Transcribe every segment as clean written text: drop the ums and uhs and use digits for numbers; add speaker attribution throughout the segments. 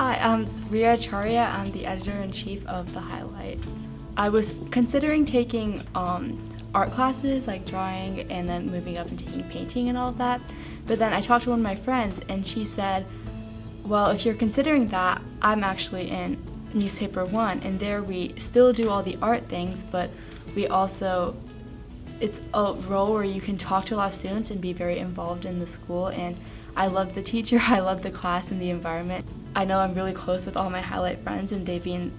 Speaker 1: Hi, I'm Ria Acharya. I'm the editor-in-chief of The Highlight. I was considering taking art classes like drawing and then moving up and taking painting and all of that. But then I talked to one of my friends and she said, well, if you're considering that, I'm actually in Newspaper 1 and there we still do all the art things, but we also, it's a role where you can talk to a lot of students and be very involved in the school, and I love the teacher, I love the class and the environment. I know I'm really close with all my Highlight friends and they've been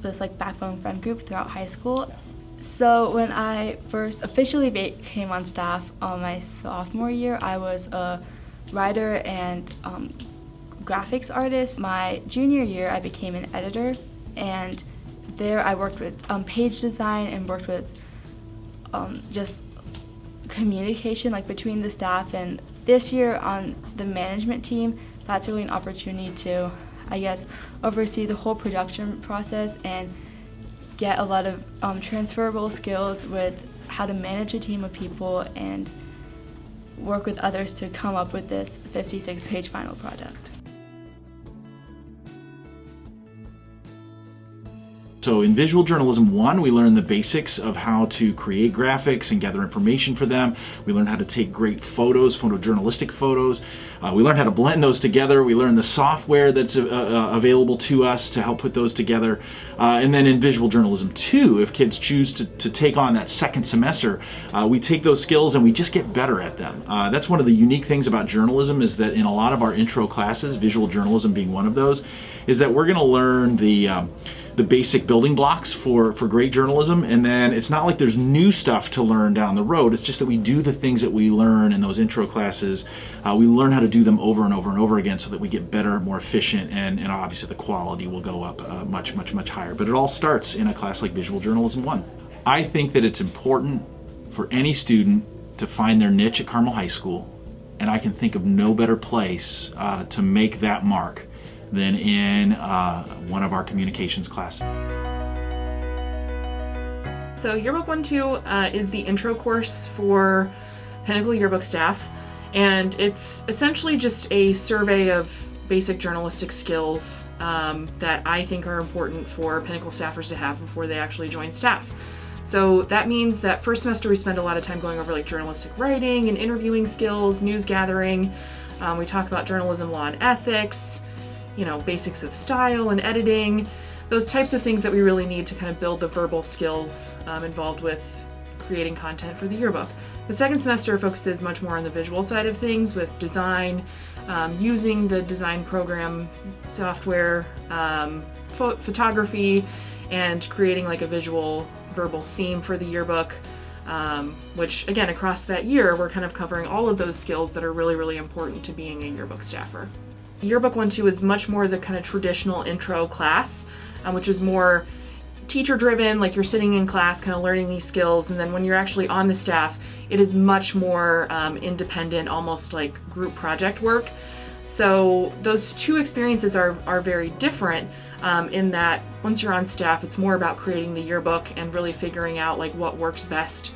Speaker 1: this like backbone friend group throughout high school. So when I first officially came on staff my sophomore year, I was a writer and graphics artist. My junior year, I became an editor, and there I worked with page design and worked with just communication like between the staff. And this year on the management team, that's really an opportunity to, I guess, oversee the whole production process and get a lot of transferable skills with how to manage a team of people and work with others to come up with this 56-page final product.
Speaker 2: So in Visual Journalism 1, we learn the basics of how to create graphics and gather information for them. We learn how to take great photos, photojournalistic photos. We learn how to blend those together. We learn the software that's available to us to help put those together. And then in Visual Journalism 2, if kids choose to take on that second semester, we take those skills and we just get better at them. That's one of the unique things about journalism, is that in a lot of our intro classes, visual journalism being one of those, is that we're going to learn the basic building blocks for great journalism, and then it's not like there's new stuff to learn down the road. It's just that we do the things that we learn in those intro classes. We learn how to do them over and over and over again so that we get better, more efficient, and obviously the quality will go up much higher. But it all starts in a class like Visual Journalism 1. I think that it's important for any student to find their niche at Carmel High School, and I can think of no better place to make that mark than in one of our communications classes.
Speaker 3: So Yearbook 1-2 is the intro course for Pinnacle Yearbook staff, and it's essentially just a survey of basic journalistic skills that I think are important for Pinnacle staffers to have before they actually join staff. So that means that first semester we spend a lot of time going over like journalistic writing and interviewing skills, news gathering. We talk about journalism law and ethics, you know, basics of style and editing, those types of things that we really need to kind of build the verbal skills involved with creating content for the yearbook. The second semester focuses much more on the visual side of things with design, using the design program software, photography, and creating like a visual verbal theme for the yearbook, which again, across that year, we're kind of covering all of those skills that are really important to being a yearbook staffer. Yearbook 1-2 is much more the kind of traditional intro class, which is more teacher-driven, like you're sitting in class kind of learning these skills, and then when you're actually on the staff, it is much more independent, almost like group project work. So those two experiences are very different in that once you're on staff, it's more about creating the yearbook and really figuring out like what works best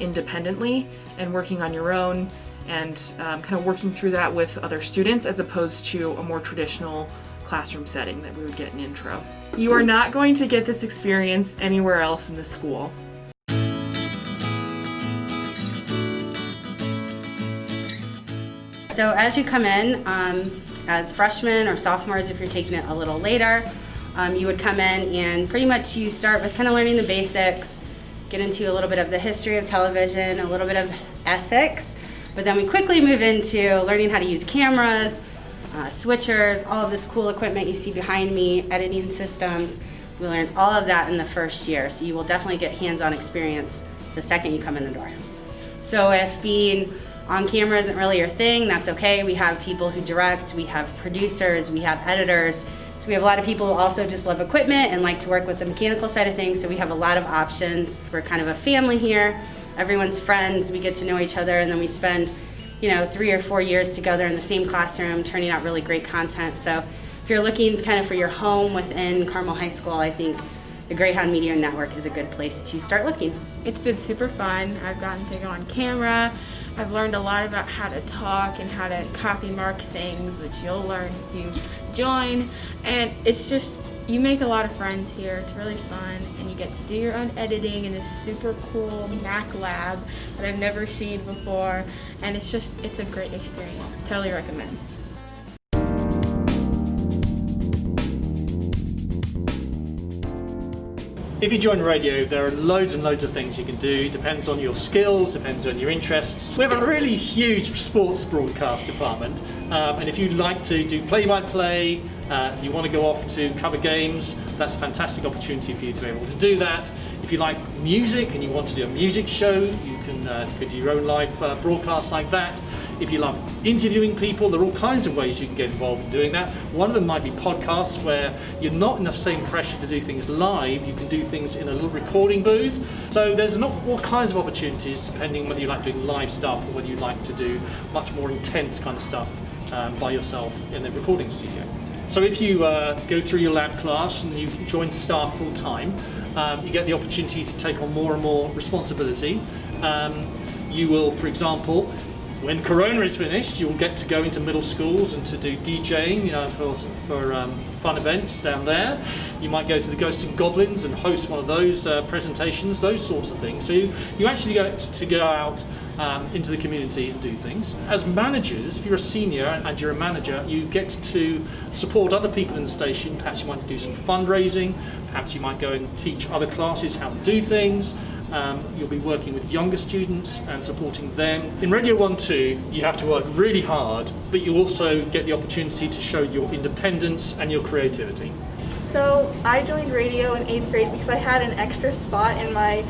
Speaker 3: independently and working on your own, and kind of working through that with other students as opposed to a more traditional classroom setting that we would get in intro. You are not going to get this experience anywhere else in the school.
Speaker 4: So as you come in, as freshmen or sophomores, if you're taking it a little later, you would come in and pretty much you start with kind of learning the basics, get into a little bit of the history of television, a little bit of ethics, but then we quickly move into learning how to use cameras, switchers, all of this cool equipment you see behind me, editing systems. We learn all of that in the first year, so you will definitely get hands-on experience the second you come in the door. So if being on camera isn't really your thing, that's okay. We have people who direct, we have producers, we have editors. So we have a lot of people who also just love equipment and like to work with the mechanical side of things, so we have a lot of options. We're kind of a family here. Everyone's friends, we get to know each other, and then we spend 3 or 4 years together in the same classroom turning out really great content. So if you're looking kind of for your home within Carmel High School, I think the Greyhound Media Network is a good place to start looking.
Speaker 5: It's been super fun. I've gotten to go on camera, I've learned a lot about how to talk and how to copy mark things, which you'll learn if you join. And it's just, you make a lot of friends here. It's really fun, and you get to do your own editing in this super cool Mac lab that I've never seen before. And it's a great experience. Totally recommend.
Speaker 6: If you join radio, there are loads and loads of things you can do. Depends on your skills, depends on your interests. We have a really huge sports broadcast department, and if you'd like to do play-by-play, you want to go off to cover games, that's a fantastic opportunity for you to be able to do that. If you like music and you want to do a music show, you can do your own live broadcast like that. If you love interviewing people, there are all kinds of ways you can get involved in doing that. One of them might be podcasts, where you're not in the same pressure to do things live. You can do things in a little recording booth. So there's all kinds of opportunities, depending on whether you like doing live stuff or whether you like to do much more intense kind of stuff by yourself in a recording studio. So if you go through your lab class and you join staff full time, you get the opportunity to take on more and more responsibility. You will, for example, when Corona is finished, you'll get to go into middle schools and to do DJing, for fun events down there. You might go to the Ghosts and Goblins and host one of those presentations, those sorts of things. So you actually get to go out into the community and do things. As managers, if you're a senior and you're a manager, you get to support other people in the station. Perhaps you might do some fundraising, perhaps you might go and teach other classes how to do things. You'll be working with younger students and supporting them. In Radio 1-2, you have to work really hard, but you also get the opportunity to show your independence and your creativity.
Speaker 7: So I joined radio in 8th grade because I had an extra spot in my,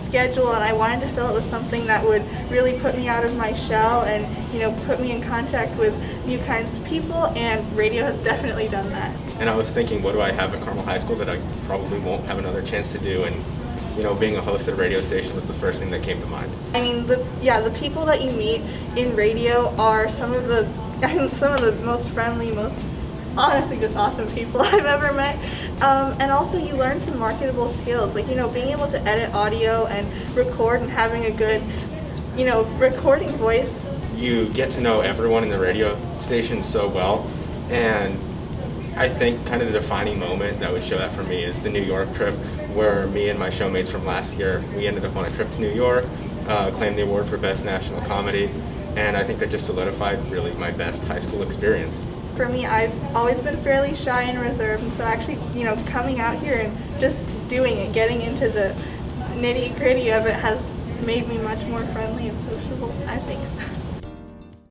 Speaker 7: schedule, and I wanted to fill it with something that would really put me out of my shell and, put me in contact with new kinds of people, and radio has definitely done that.
Speaker 8: And I was thinking, what do I have at Carmel High School that I probably won't have another chance to do? And being a host at a radio station was the first thing that came to mind.
Speaker 7: I mean, the people that you meet in radio are some of the most friendly, most honestly just awesome people I've ever met. And also you learn some marketable skills, like, being able to edit audio and record and having a good, recording voice.
Speaker 8: You get to know everyone in the radio station so well, and I think kind of the defining moment that would show that for me is the New York trip, where me and my showmates from last year, we ended up on a trip to New York, claimed the award for Best National Comedy, and I think that just solidified really my best high school experience.
Speaker 7: For me, I've always been fairly shy and reserved, and so actually, coming out here and just doing it, getting into the nitty-gritty of it has made me much more friendly and sociable, I think.